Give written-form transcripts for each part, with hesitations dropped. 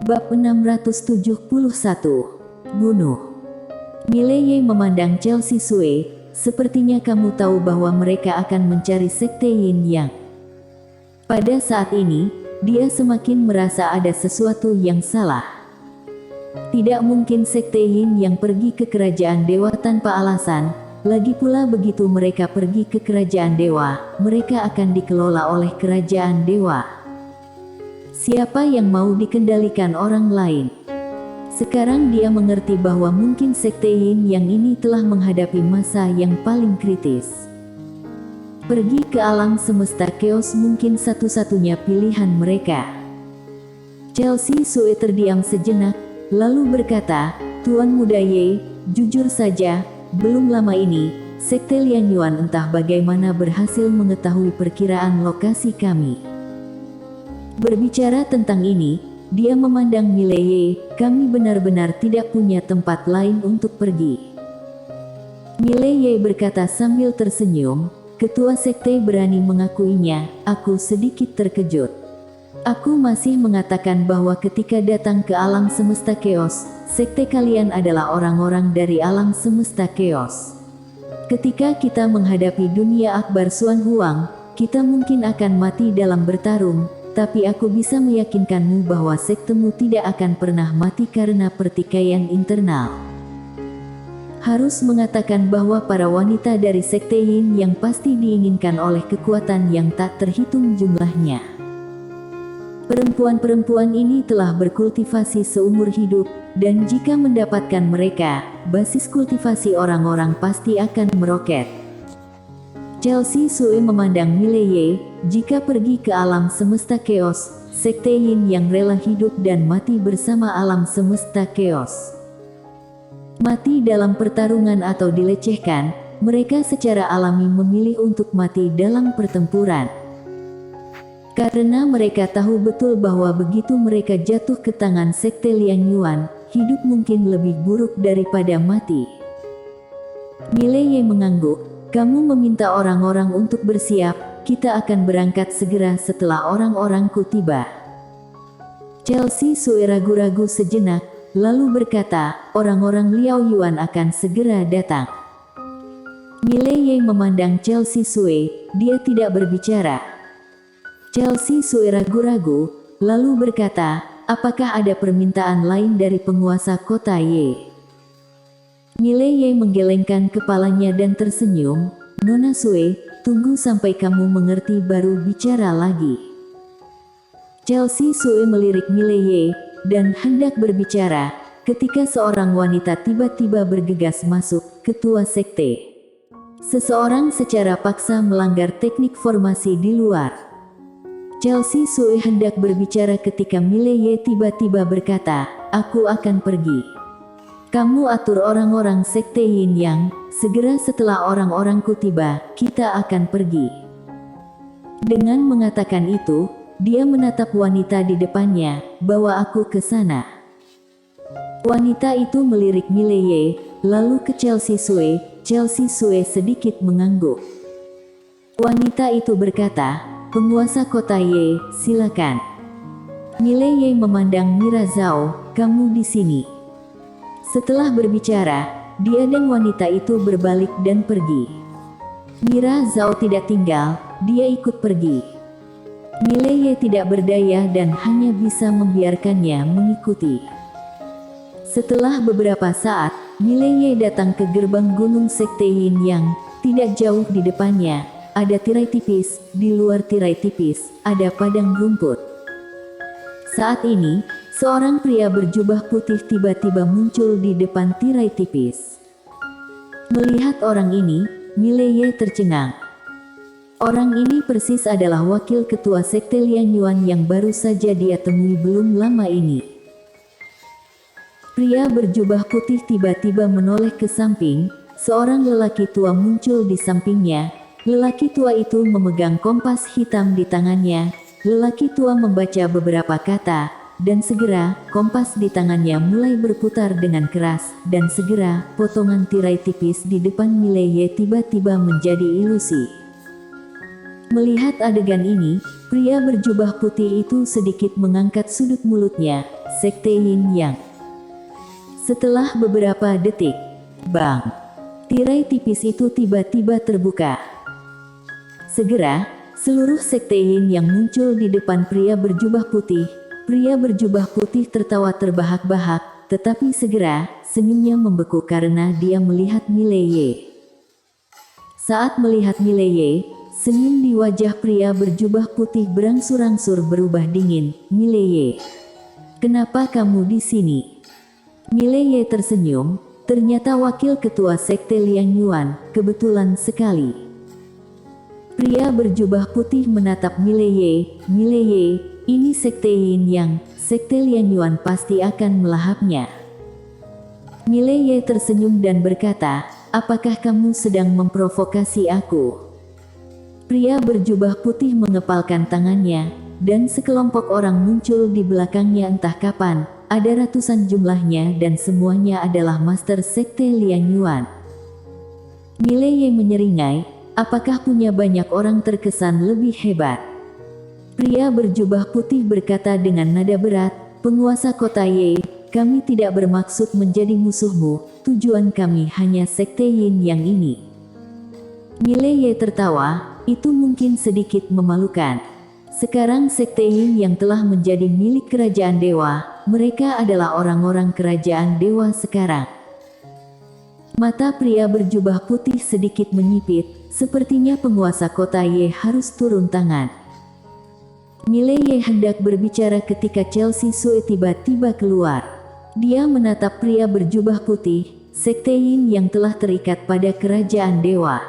Bab 671. Bunuh. Mileye memandang Chelsea Sue, sepertinya kamu tahu bahwa mereka akan mencari sekte Yin Yang. Pada saat ini, dia semakin merasa ada sesuatu yang salah. Tidak mungkin sekte Yin Yang pergi ke kerajaan dewa tanpa alasan, lagi pula begitu mereka pergi ke kerajaan dewa, mereka akan dikelola oleh kerajaan dewa. Siapa yang mau dikendalikan orang lain? Sekarang dia mengerti bahwa mungkin sekte Yin Yang ini telah menghadapi masa yang paling kritis. Pergi ke alam semesta chaos mungkin satu-satunya pilihan mereka. Chelsea Sue terdiam sejenak, lalu berkata, Tuan Muda Ye, jujur saja, belum lama ini, sekte Liang Yuan entah bagaimana berhasil mengetahui perkiraan lokasi kami. Berbicara tentang ini, dia memandang Mileye, kami benar-benar tidak punya tempat lain untuk pergi. Mileye berkata sambil tersenyum, ketua sekte berani mengakuinya, aku sedikit terkejut. Aku masih mengatakan bahwa ketika datang ke alam semesta chaos, sekte kalian adalah orang-orang dari alam semesta chaos. Ketika kita menghadapi dunia akbar Xuan Huang, kita mungkin akan mati dalam bertarung. Tapi aku bisa meyakinkanmu bahwa sektemu tidak akan pernah mati karena pertikaian internal. Harus mengatakan bahwa para wanita dari sekte Yin yang pasti diinginkan oleh kekuatan yang tak terhitung jumlahnya. Perempuan-perempuan ini telah berkultivasi seumur hidup, dan jika mendapatkan mereka, basis kultivasi orang-orang pasti akan meroket. Chelsea Sue memandang Mileye, jika pergi ke alam semesta chaos, sekte Yin yang rela hidup dan mati bersama alam semesta chaos. Mati dalam pertarungan atau dilecehkan, mereka secara alami memilih untuk mati dalam pertempuran. Karena mereka tahu betul bahwa begitu mereka jatuh ke tangan sekte Liang Yuan, hidup mungkin lebih buruk daripada mati. Mileye mengangguk. Kamu meminta orang-orang untuk bersiap, kita akan berangkat segera setelah orang-orangku tiba. Chelsea Sue ragu-ragu sejenak, lalu berkata, orang-orang Liao Yuan akan segera datang. Mileye memandang Chelsea Sue, dia tidak berbicara. Chelsea Sue ragu-ragu, lalu berkata, apakah ada permintaan lain dari penguasa kota Ye? Mileye menggelengkan kepalanya dan tersenyum, Nona Sue, tunggu sampai kamu mengerti baru bicara lagi. Chelsea Sue melirik Mileye, dan hendak berbicara, ketika seorang wanita tiba-tiba bergegas masuk, ketua sekte. Seseorang secara paksa melanggar teknik formasi di luar. Chelsea Sue hendak berbicara ketika Mileye tiba-tiba berkata, aku akan pergi. Kamu atur orang-orang sekte Yin Yang, segera setelah orang-orangku tiba, kita akan pergi. Dengan mengatakan itu, dia menatap wanita di depannya, bawa aku ke sana. Wanita itu melirik Mileye, lalu ke Chelsea Sue sedikit mengangguk. Wanita itu berkata, penguasa kota Ye, silakan. Mileye memandang Mira Zhao, kamu di sini. Setelah berbicara, dia dan wanita itu berbalik dan pergi. Mira Zhao tidak tinggal, dia ikut pergi. Mileye tidak berdaya dan hanya bisa membiarkannya mengikuti. Setelah beberapa saat, Mileye datang ke gerbang gunung sekte Yin Yang, tidak jauh di depannya, ada tirai tipis, di luar tirai tipis, ada padang rumput. Saat ini, seorang pria berjubah putih tiba-tiba muncul di depan tirai tipis. Melihat orang ini, Mileye tercengang. Orang ini persis adalah wakil ketua sekte Liang Yuan yang baru saja dia temui belum lama ini. Pria berjubah putih tiba-tiba menoleh ke samping, seorang lelaki tua muncul di sampingnya. Lelaki tua itu memegang kompas hitam di tangannya. Lelaki tua membaca beberapa kata, dan segera, kompas di tangannya mulai berputar dengan keras, dan segera, potongan tirai tipis di depan Mileye tiba-tiba menjadi ilusi. Melihat adegan ini, Pria berjubah putih itu sedikit mengangkat sudut mulutnya, Sekte Yin Yang. Setelah beberapa detik, bang, tirai tipis itu tiba-tiba terbuka. Segera, seluruh Sekte Yin Yang muncul di depan pria berjubah putih. Pria berjubah putih tertawa terbahak-bahak, tetapi segera, senyumnya membeku karena dia melihat Mileye. Saat melihat Mileye, senyum di wajah pria berjubah putih berangsur-angsur berubah dingin. Mileye, kenapa kamu di sini? Mileye tersenyum, ternyata wakil ketua Sekte Liang Yuan, kebetulan sekali. Pria berjubah putih menatap Mileye. Mileye, ini Sekte Yin Yang, Sekte Liang Yuan pasti akan melahapnya. Mileye tersenyum dan berkata, apakah kamu sedang memprovokasi aku? Pria berjubah putih mengepalkan tangannya, dan sekelompok orang muncul di belakangnya entah kapan. Ada ratusan jumlahnya dan semuanya adalah Master Sekte Liang Yuan. Mileye menyeringai, apakah punya banyak orang terkesan lebih hebat? Pria berjubah putih berkata dengan nada berat, penguasa kota Ye, kami tidak bermaksud menjadi musuhmu, tujuan kami hanya Sekte Yin Yang ini. Mileye tertawa, itu mungkin sedikit memalukan. Sekarang Sekte Yin Yang telah menjadi milik kerajaan dewa, mereka adalah orang-orang kerajaan dewa sekarang. Mata pria berjubah putih sedikit menyipit, sepertinya penguasa kota Ye harus turun tangan. Mileye hendak berbicara ketika Chelsea Sue tiba-tiba keluar. Dia menatap pria berjubah putih, Sekte Yin Yang telah terikat pada kerajaan dewa.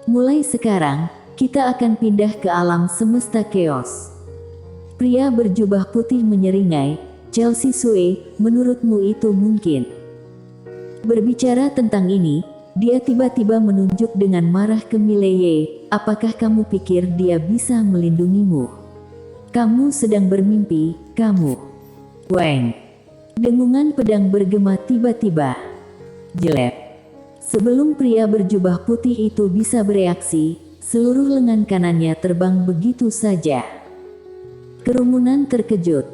Mulai sekarang, kita akan pindah ke alam semesta chaos. Pria berjubah putih menyeringai, Chelsea Sue, menurutmu itu mungkin? Berbicara tentang ini, dia tiba-tiba menunjuk dengan marah ke Mileye, apakah kamu pikir dia bisa melindungimu? Kamu sedang bermimpi, kamu. Weng. Dengungan pedang bergema tiba-tiba. Jelek. Sebelum pria berjubah putih itu bisa bereaksi, seluruh lengan kanannya terbang begitu saja. Kerumunan terkejut.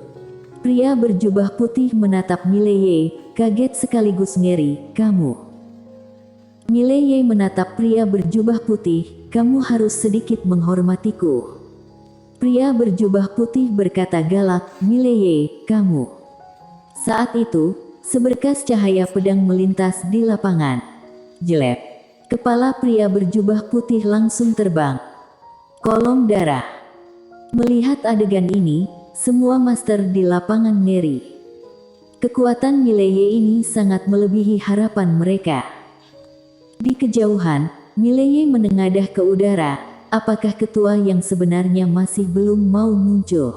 Pria berjubah putih menatap Mileye, kaget sekaligus ngeri, kamu. Mileye menatap pria berjubah putih, kamu harus sedikit menghormatiku. Pria berjubah putih berkata galak, Mileye, kamu. Saat itu, seberkas cahaya pedang melintas di lapangan. Jelek. Kepala pria berjubah putih langsung terbang. Kolom darah. Melihat adegan ini, semua master di lapangan ngeri. Kekuatan Mileye ini sangat melebihi harapan mereka. Di kejauhan, Mileye menengadah ke udara, apakah ketua yang sebenarnya masih belum mau muncul?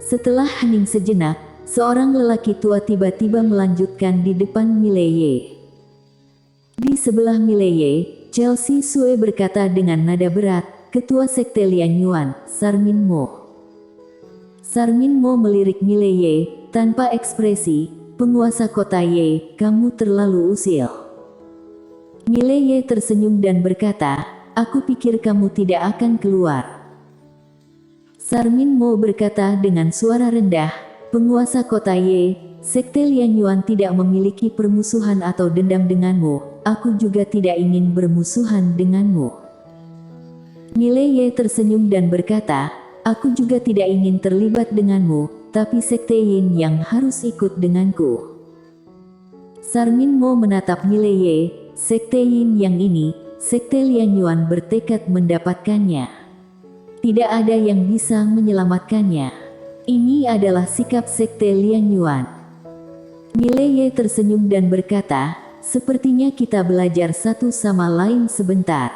Setelah hening sejenak, seorang lelaki tua tiba-tiba melanjutkan di depan Mileye. Di sebelah Mileye, Chelsea Sue berkata dengan nada berat, Ketua Sekte Liang Yuan, Sarmin Mo. Sarmin Mo melirik Mileye, tanpa ekspresi, penguasa kota Ye, kamu terlalu usil. Mileye tersenyum dan berkata, aku pikir kamu tidak akan keluar. Sarmin Mo berkata dengan suara rendah, penguasa kota Ye, Sekte Liang Yuan tidak memiliki permusuhan atau dendam denganmu, aku juga tidak ingin bermusuhan denganmu. Mileye tersenyum dan berkata, aku juga tidak ingin terlibat denganmu, tapi Sekte Yin yang harus ikut denganku. Sarmin Mo menatap Mileye, Sekte Yin yang ini, Sekte Liang Yuan bertekad mendapatkannya. Tidak ada yang bisa menyelamatkannya. Ini adalah sikap Sekte Liang Yuan. Mileye tersenyum dan berkata, sepertinya kita belajar satu sama lain sebentar.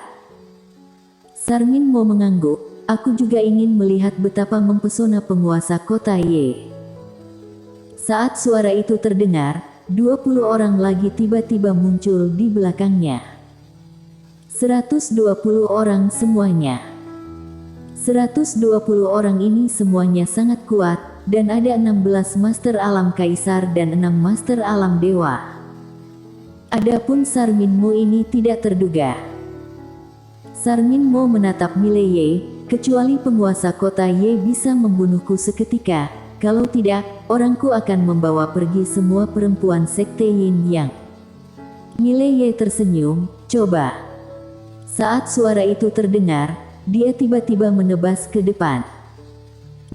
Sarmin Mo mengangguk, aku juga ingin melihat betapa mempesona penguasa kota Ye. Saat suara itu terdengar, 20 orang lagi tiba-tiba muncul di belakangnya. 120 orang semuanya. 120 orang ini semuanya sangat kuat, dan ada 16 Master Alam Kaisar dan 6 Master Alam Dewa. Adapun Sarmin Mo ini tidak terduga. Sarmin Mo menatap Mileye, kecuali penguasa kota Ye bisa membunuhku seketika, kalau tidak, orangku akan membawa pergi semua perempuan sekte Yin Yang. Mile Ye tersenyum, coba. Saat suara itu terdengar, dia tiba-tiba menebas ke depan.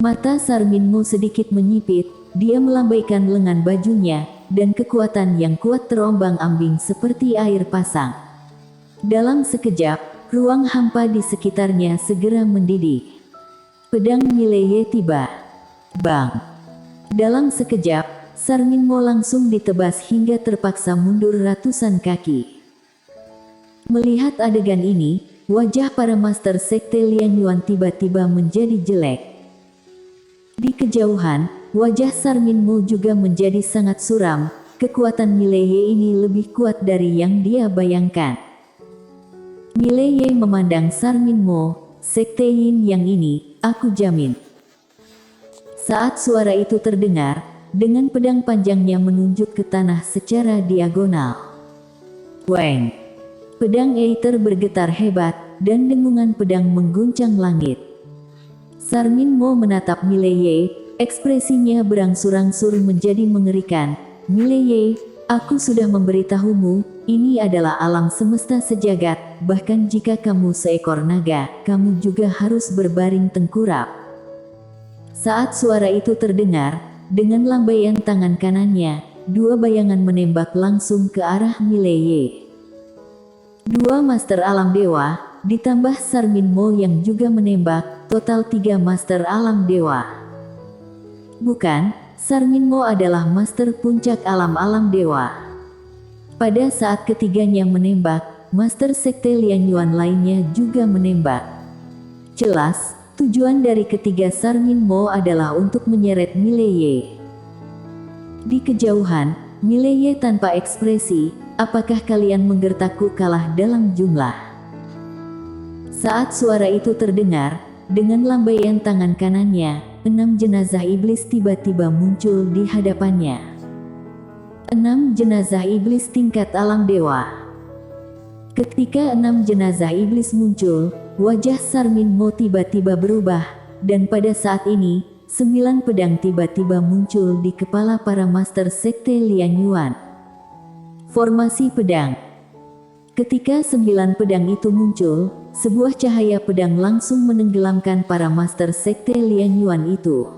Mata Sarmin Mo sedikit menyipit, dia melambaikan lengan bajunya, dan kekuatan yang kuat terombang-ambing seperti air pasang. Dalam sekejap, ruang hampa di sekitarnya segera mendidih. Pedang Mile Ye tiba. Bang! Dalam sekejap, Sarmin Mo langsung ditebas hingga terpaksa mundur ratusan kaki. Melihat adegan ini, wajah para master sekte Lian Yuan tiba-tiba menjadi jelek. Di kejauhan, wajah Sarmin Mo juga menjadi sangat suram. Kekuatan Mile Ye ini lebih kuat dari yang dia bayangkan. Mile Ye memandang Sarmin Mo, sekte Yin Yang ini, aku jamin. Saat suara itu terdengar, dengan pedang panjangnya menunjuk ke tanah secara diagonal. Weng! Pedang Aether bergetar hebat, dan dengungan pedang mengguncang langit. Sarmin Mo menatap Mile Ye, ekspresinya berangsur-angsur menjadi mengerikan. Mile Ye, aku sudah memberitahumu, ini adalah alam semesta sejagat, bahkan jika kamu seekor naga, kamu juga harus berbaring tengkurap. Saat suara itu terdengar, dengan lambaian tangan kanannya, dua bayangan menembak langsung ke arah Mile Ye. Dua master alam dewa, ditambah Sarmin Mo yang juga menembak, total 3 master alam dewa. Bukan, Sarmin Mo adalah master puncak alam-alam dewa. Pada saat ketiganya menembak, master sekte Lian Yuan lainnya juga menembak. Jelas, tujuan dari ketiga Sarmin Mo adalah untuk menyeret Mile Ye. Di kejauhan, Mile Ye tanpa ekspresi, apakah kalian menggertakku kalah dalam jumlah? Saat suara itu terdengar, dengan lambaian tangan kanannya, 6 jenazah iblis tiba-tiba muncul di hadapannya. 6 jenazah iblis tingkat alam dewa. Ketika 6 jenazah iblis muncul, wajah Sarmin Mo tiba-tiba berubah, dan pada saat ini, 9 pedang tiba-tiba muncul di kepala para master sekte Lian Yuan. Formasi pedang. Ketika 9 pedang itu muncul, sebuah cahaya pedang langsung menenggelamkan para master sekte Lian Yuan itu.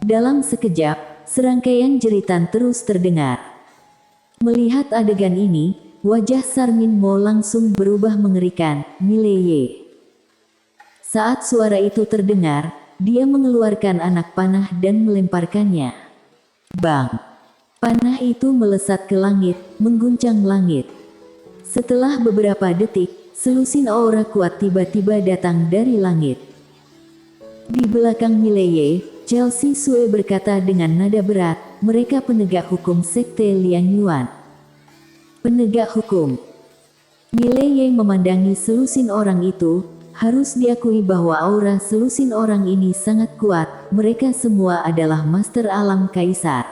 Dalam sekejap, serangkaian jeritan terus terdengar. Melihat adegan ini, wajah Sarmin Mo langsung berubah mengerikan. Mile Ye. Saat suara itu terdengar, dia mengeluarkan anak panah dan melemparkannya. Bang! Panah itu melesat ke langit, mengguncang langit. Setelah beberapa detik, selusin aura kuat tiba-tiba datang dari langit. Di belakang Mile Ye, Chelsea Sue berkata dengan nada berat, mereka penegak hukum sekte Lian Yuan. Penegak hukum. Mile Ye memandangi selusin orang itu, harus diakui bahwa aura selusin orang ini sangat kuat, mereka semua adalah master alam kaisar.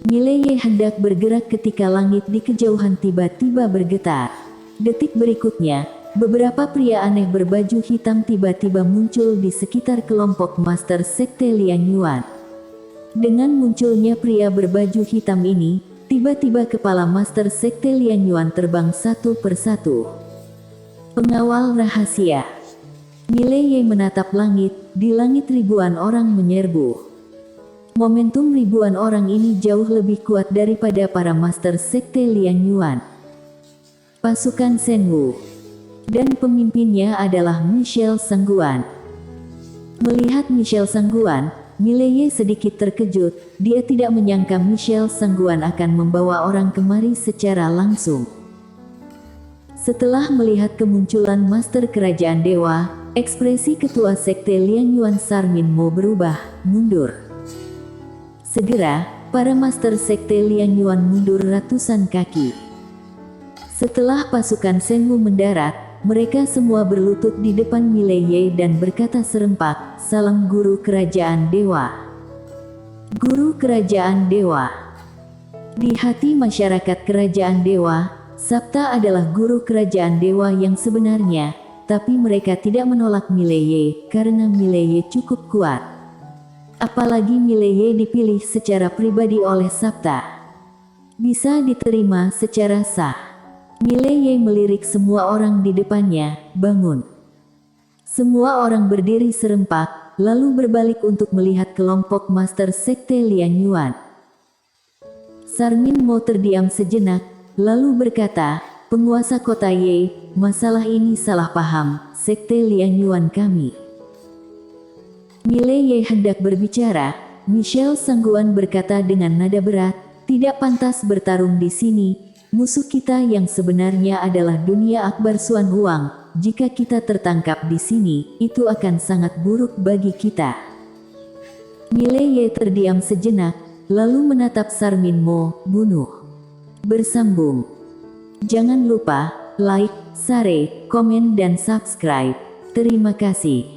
Mile Ye hendak bergerak ketika langit di kejauhan tiba-tiba bergetar. Detik berikutnya, beberapa pria aneh berbaju hitam tiba-tiba muncul di sekitar kelompok master sekte Lian Yuan. Dengan munculnya pria berbaju hitam ini, tiba-tiba kepala master sekte Lian Yuan terbang satu persatu. Pengawal rahasia. Mile Ye menatap langit, di langit ribuan orang menyerbu. Momentum ribuan orang ini jauh lebih kuat daripada para master sekte Lian Yuan. Pasukan Shenwu. Dan pemimpinnya adalah Michelle Sangguan. Melihat Michelle Sangguan, Mile Ye sedikit terkejut, dia tidak menyangka Michelle Sangguan akan membawa orang kemari secara langsung. Setelah melihat kemunculan master kerajaan dewa, ekspresi ketua sekte Lian Yuan Sarmin Mo berubah, mundur. Segera, para master sekte Lian Yuan mundur ratusan kaki. Setelah pasukan Shenwu mendarat, mereka semua berlutut di depan Mile Ye dan berkata serempak, salam guru kerajaan dewa. Guru kerajaan dewa. Di hati masyarakat kerajaan dewa, Sabta adalah guru kerajaan dewa yang sebenarnya. tapi mereka tidak menolak Mileye karena Mileye cukup kuat. Apalagi Mileye dipilih secara pribadi oleh Sabta. Bisa diterima secara sah. Mileye melirik semua orang di depannya, bangun. Semua orang berdiri serempak, lalu berbalik untuk melihat kelompok Master Sekte Lian Yuan. Sarmin Mo terdiam sejenak, lalu berkata, "Penguasa kota Ye, masalah ini salah paham, Sekte Lian Yuan kami." Mileye hendak berbicara, Michelle Sangguan berkata dengan nada berat, "Tidak pantas bertarung di sini. Musuh kita yang sebenarnya adalah dunia akbar Suan Huang. Jika kita tertangkap di sini, itu akan sangat buruk bagi kita." Mileye terdiam sejenak, lalu menatap Sarmin Mo, "Bunuh." Bersambung. Jangan lupa like, share, komen dan subscribe. Terima kasih.